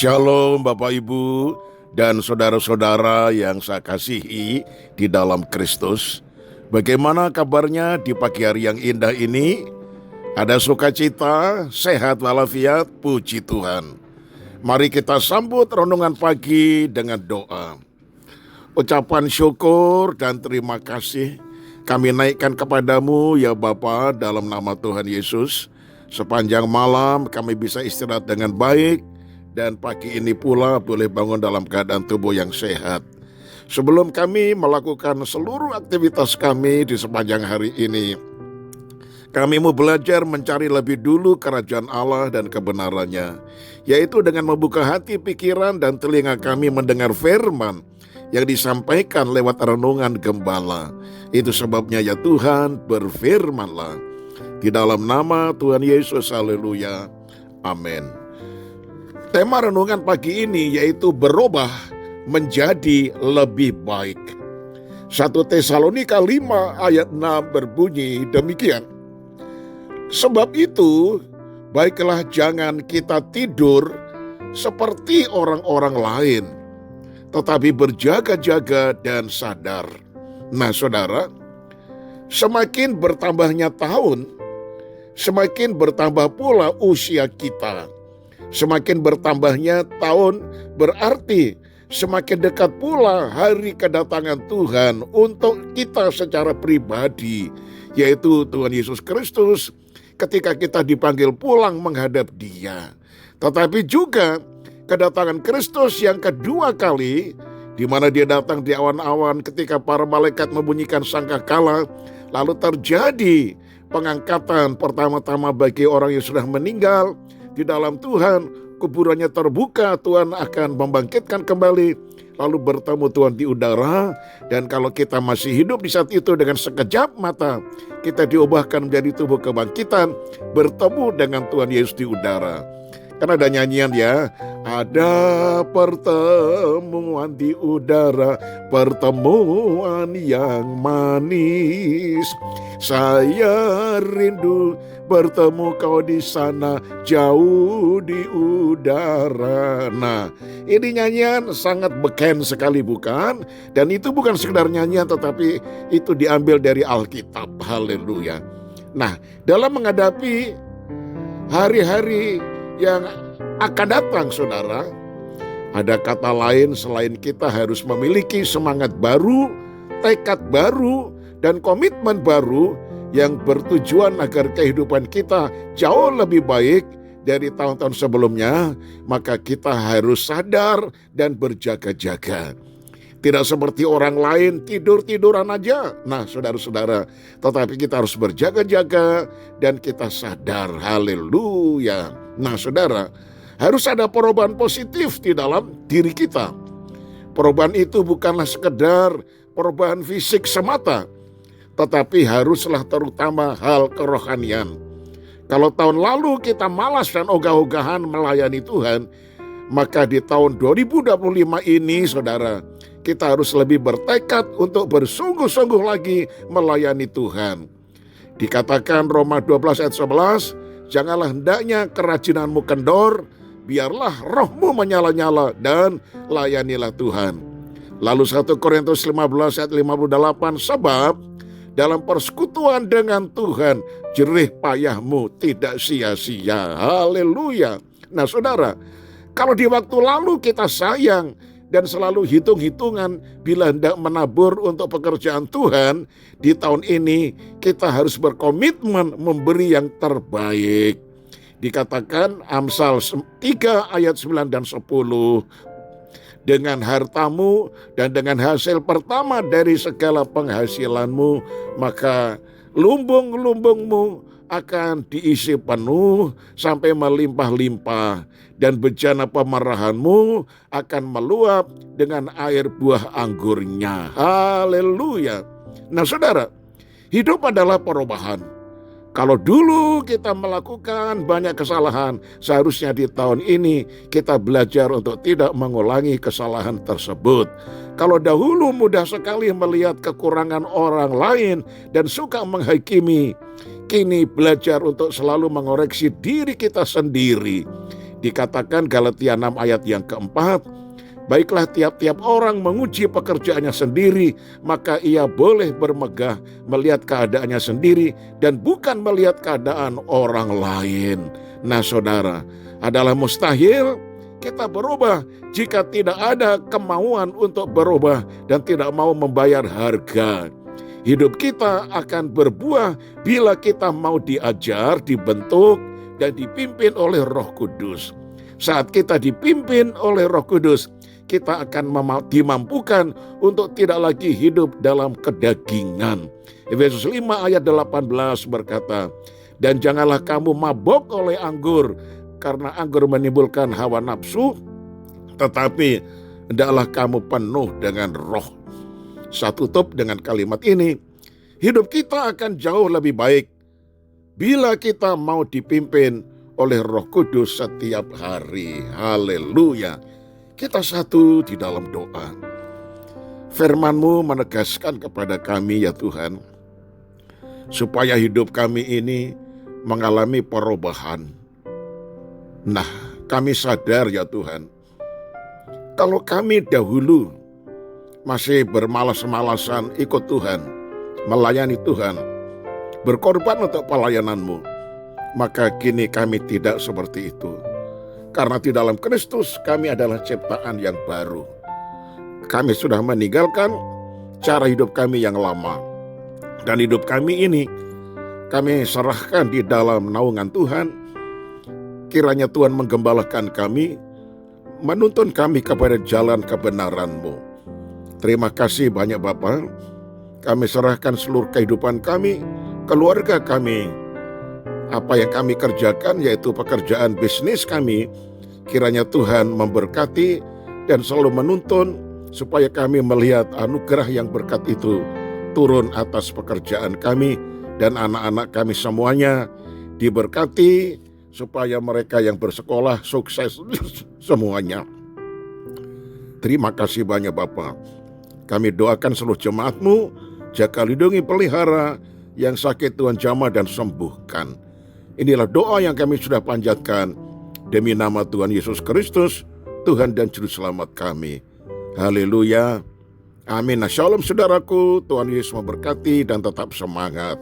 Shalom Bapak Ibu dan saudara-saudara yang saya kasihi di dalam Kristus. Bagaimana kabarnya di pagi hari yang indah ini? Ada sukacita, sehat walafiat, puji Tuhan. Mari kita sambut renungan pagi dengan doa. Ucapan syukur dan terima kasih kami naikkan kepadamu ya Bapa dalam nama Tuhan Yesus. Sepanjang malam kami bisa istirahat dengan baik, dan pagi ini pula boleh bangun dalam keadaan tubuh yang sehat. Sebelum kami melakukan seluruh aktivitas kami di sepanjang hari ini, kami mau belajar mencari lebih dulu kerajaan Allah dan kebenarannya, yaitu dengan membuka hati, pikiran, dan telinga kami mendengar firman yang disampaikan lewat renungan gembala. Itu sebabnya ya Tuhan, berfirmanlah. Di dalam nama Tuhan Yesus, haleluya, amin. Tema renungan pagi ini yaitu berubah menjadi lebih baik. 1 Tesalonika 5 ayat 6 berbunyi demikian. Sebab itu, baiklah jangan kita tidur seperti orang-orang lain, tetapi berjaga-jaga dan sadar. Nah saudara, semakin bertambahnya tahun, semakin bertambah pula usia kita. Semakin bertambahnya tahun berarti semakin dekat pula hari kedatangan Tuhan untuk kita secara pribadi, yaitu Tuhan Yesus Kristus ketika kita dipanggil pulang menghadap Dia. Tetapi juga kedatangan Kristus yang kedua kali, di mana Dia datang di awan-awan ketika para malaikat membunyikan sangkakala, lalu terjadi pengangkatan pertama-tama bagi orang yang sudah meninggal di dalam Tuhan, kuburannya terbuka, Tuhan akan membangkitkan kembali, lalu bertemu Tuhan di udara. Dan kalau kita masih hidup di saat itu, dengan sekejap mata kita diubahkan menjadi tubuh kebangkitan, bertemu dengan Tuhan Yesus di udara. Karena ada nyanyian ya, ada pertemuan di udara, pertemuan yang manis. Saya rindu bertemu kau di sana, jauh di udara. Nah, ini nyanyian sangat beken sekali bukan? Dan itu bukan sekedar nyanyian, tetapi itu diambil dari Alkitab. Haleluya. Nah, dalam menghadapi hari-hari yang akan datang saudara, ada kata lain selain kita harus memiliki semangat baru, tekad baru, dan komitmen baru yang bertujuan agar kehidupan kita jauh lebih baik dari tahun-tahun sebelumnya, maka kita harus sadar dan berjaga-jaga. Tidak seperti orang lain tidur-tiduran aja. Nah saudara-saudara, tetapi kita harus berjaga-jaga dan kita sadar. Haleluya. Nah saudara, harus ada perubahan positif di dalam diri kita. Perubahan itu bukanlah sekedar perubahan fisik semata, tetapi haruslah terutama hal kerohanian. Kalau tahun lalu kita malas dan ogah-ogahan melayani Tuhan, maka di tahun 2025 ini saudara, kita harus lebih bertekad untuk bersungguh-sungguh lagi melayani Tuhan. Dikatakan Roma 12 ayat 11, janganlah hendaknya kerajinanmu kendor, biarlah rohmu menyala-nyala dan layanilah Tuhan. Lalu 1 Korintus 15 ayat 58, sebab dalam persekutuan dengan Tuhan jerih payahmu tidak sia-sia. Haleluya. Nah saudara, kalau di waktu lalu kita sayang dan selalu hitung-hitungan bila hendak menabur untuk pekerjaan Tuhan, di tahun ini kita harus berkomitmen memberi yang terbaik. Dikatakan Amsal 3 ayat 9 dan 10, dengan hartamu dan dengan hasil pertama dari segala penghasilanmu, maka lumbung-lumbungmu akan diisi penuh sampai melimpah-limpah, dan bejana pemerahanmu akan meluap dengan air buah anggurnya. Haleluya. Nah saudara, hidup adalah perubahan. Kalau dulu kita melakukan banyak kesalahan, seharusnya di tahun ini kita belajar untuk tidak mengulangi kesalahan tersebut. Kalau dahulu mudah sekali melihat kekurangan orang lain dan suka menghakimi, kini belajar untuk selalu mengoreksi diri kita sendiri. Dikatakan Galatia 6 ayat yang keempat, baiklah tiap-tiap orang menguji pekerjaannya sendiri, maka ia boleh bermegah melihat keadaannya sendiri dan bukan melihat keadaan orang lain. Nah saudara, adalah mustahil kita berubah jika tidak ada kemauan untuk berubah dan tidak mau membayar harga. Hidup kita akan berbuah bila kita mau diajar, dibentuk, dan dipimpin oleh Roh Kudus. Saat kita dipimpin oleh Roh Kudus, kita akan dimampukan untuk tidak lagi hidup dalam kedagingan. Efesus 5 ayat 18 berkata, dan janganlah kamu mabok oleh anggur, karena anggur menimbulkan hawa nafsu, tetapi hendaklah kamu penuh dengan roh. Saya tutup dengan kalimat ini, hidup kita akan jauh lebih baik bila kita mau dipimpin oleh Roh Kudus setiap hari. Haleluya. Kita satu di dalam doa. Firman-Mu menegaskan kepada kami ya Tuhan, supaya hidup kami ini mengalami perubahan. Nah, kami sadar ya Tuhan, kalau kami dahulu masih bermalas-malasan ikut Tuhan, melayani Tuhan, berkorban untuk pelayanan-Mu, maka kini kami tidak seperti itu. Karena di dalam Kristus kami adalah ciptaan yang baru. Kami sudah meninggalkan cara hidup kami yang lama. Dan hidup kami ini kami serahkan di dalam naungan Tuhan. Kiranya Tuhan menggembalakan kami, menuntun kami kepada jalan kebenaran-Mu. Terima kasih banyak Bapa. Kami serahkan seluruh kehidupan kami, keluarga kami, apa yang kami kerjakan yaitu pekerjaan bisnis kami. Kiranya Tuhan memberkati dan selalu menuntun supaya kami melihat anugerah yang berkat itu turun atas pekerjaan kami dan anak-anak kami semuanya diberkati supaya mereka yang bersekolah sukses semuanya. Terima kasih banyak Bapa. Kami doakan seluruh jemaat-Mu, jaga lindungi pelihara, yang sakit Tuhan jamah dan sembuhkan. Inilah doa yang kami sudah panjatkan demi nama Tuhan Yesus Kristus, Tuhan dan Juru Selamat kami. Haleluya. Amin. Nah, shalom saudaraku, Tuhan Yesus memberkati dan tetap semangat.